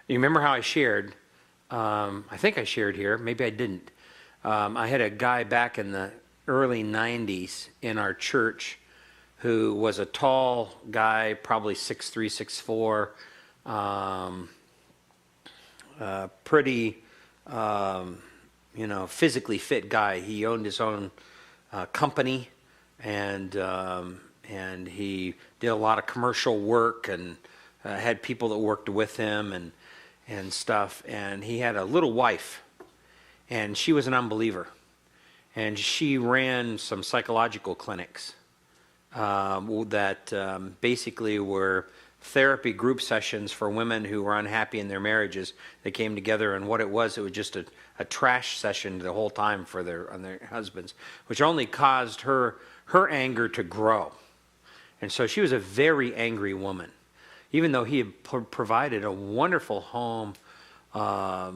You remember how I shared, I think I shared here, maybe I didn't. I had a guy back in the early 90s in our church who was a tall guy, probably 6'3", 6'4", pretty, physically fit guy. He owned his own company, and he did a lot of commercial work, and had people that worked with him and stuff. And he had a little wife, and she was an unbeliever, and she ran some psychological clinics that basically were therapy group sessions for women who were unhappy in their marriages. They came together, and what it was just a trash session the whole time for their husbands, which only caused her anger to grow. And so she was a very angry woman, even though he had provided a wonderful home, a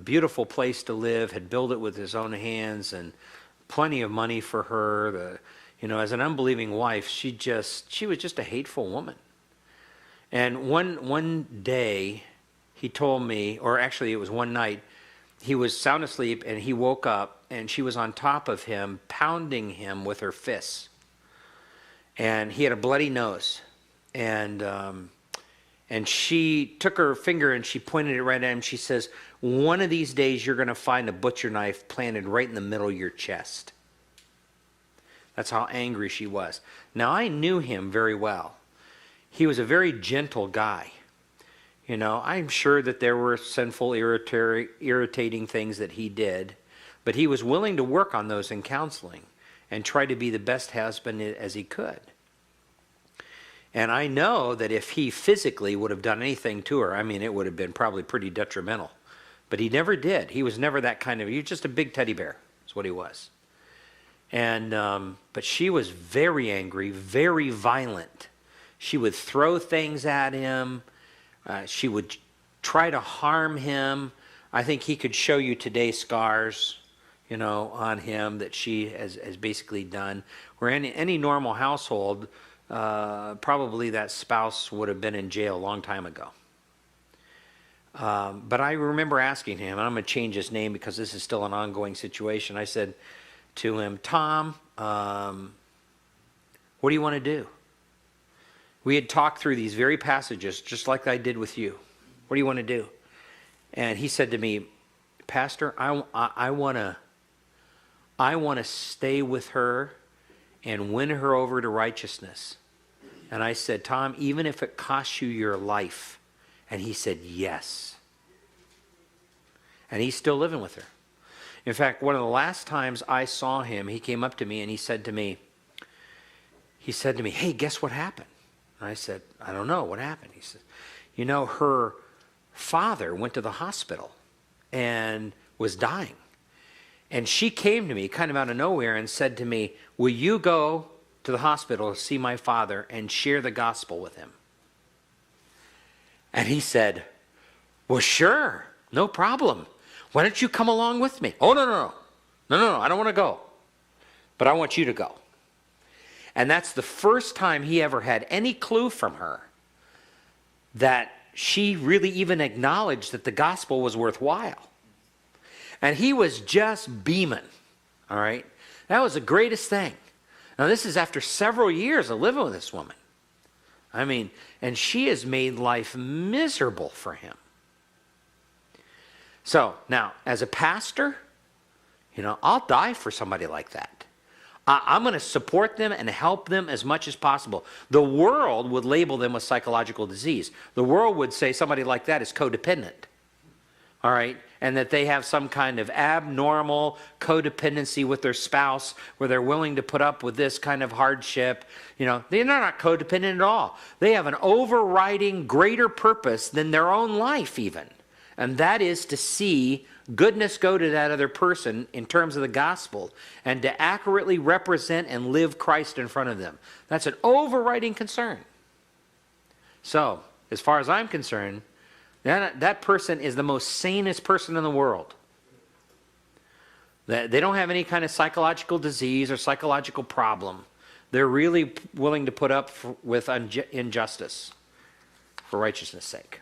beautiful place to live, had built it with his own hands, and plenty of money for her. As an unbelieving wife, she was just a hateful woman. And one day, he told me, or actually it was one night, he was sound asleep and he woke up and she was on top of him, pounding him with her fists. And he had a bloody nose. And she took her finger and she pointed it right at him. She says, "One of these days you're going to find a butcher knife planted right in the middle of your chest." That's how angry she was. Now, I knew him very well. He was a very gentle guy. I'm sure that there were sinful, irritating things that he did, but he was willing to work on those in counseling and try to be the best husband as he could. And I know that if he physically would have done anything to her, it would have been probably pretty detrimental. But he never did. He was never that kind of, he was just a big teddy bear, is what he was. And but she was very angry, very violent. She would throw things at him. She would try to harm him. I think he could show you today scars, on him that she has basically done. Where any normal household, probably that spouse would have been in jail a long time ago. But I remember asking him, and I'm going to change his name because this is still an ongoing situation. I said to him, "Tom, what do you want to do?" We had talked through these very passages, just like I did with you. What do you want to do? And he said to me, "Pastor, I want to stay with her and win her over to righteousness." And I said, "Tom, even if it costs you your life?" And he said, "Yes." And he's still living with her. In fact, one of the last times I saw him, he came up to me and he said to me, "Hey, guess what happened?" And I said, "I don't know. What happened?" He said, "Her father went to the hospital and was dying. And she came to me kind of out of nowhere and said to me, 'Will you go to the hospital to see my father and share the gospel with him?'" And he said, "Well, sure, no problem. Why don't you come along with me?" "Oh, no, I don't want to go. But I want you to go." And that's the first time he ever had any clue from her that she really even acknowledged that the gospel was worthwhile. And he was just beaming, all right? That was the greatest thing. Now, this is after several years of living with this woman. And she has made life miserable for him. So, now, as a pastor, I'll die for somebody like that. I'm going to support them and help them as much as possible. The world would label them with psychological disease. The world would say somebody like that is codependent, all right? And that they have some kind of abnormal codependency with their spouse where they're willing to put up with this kind of hardship. They're not codependent at all. They have an overriding greater purpose than their own life even. And that is to see goodness go to that other person in terms of the gospel and to accurately represent and live Christ in front of them. That's an overriding concern. So, as far as I'm concerned, that person is the most sanest person in the world. They don't have any kind of psychological disease or psychological problem. They're really willing to put up with injustice for righteousness' sake.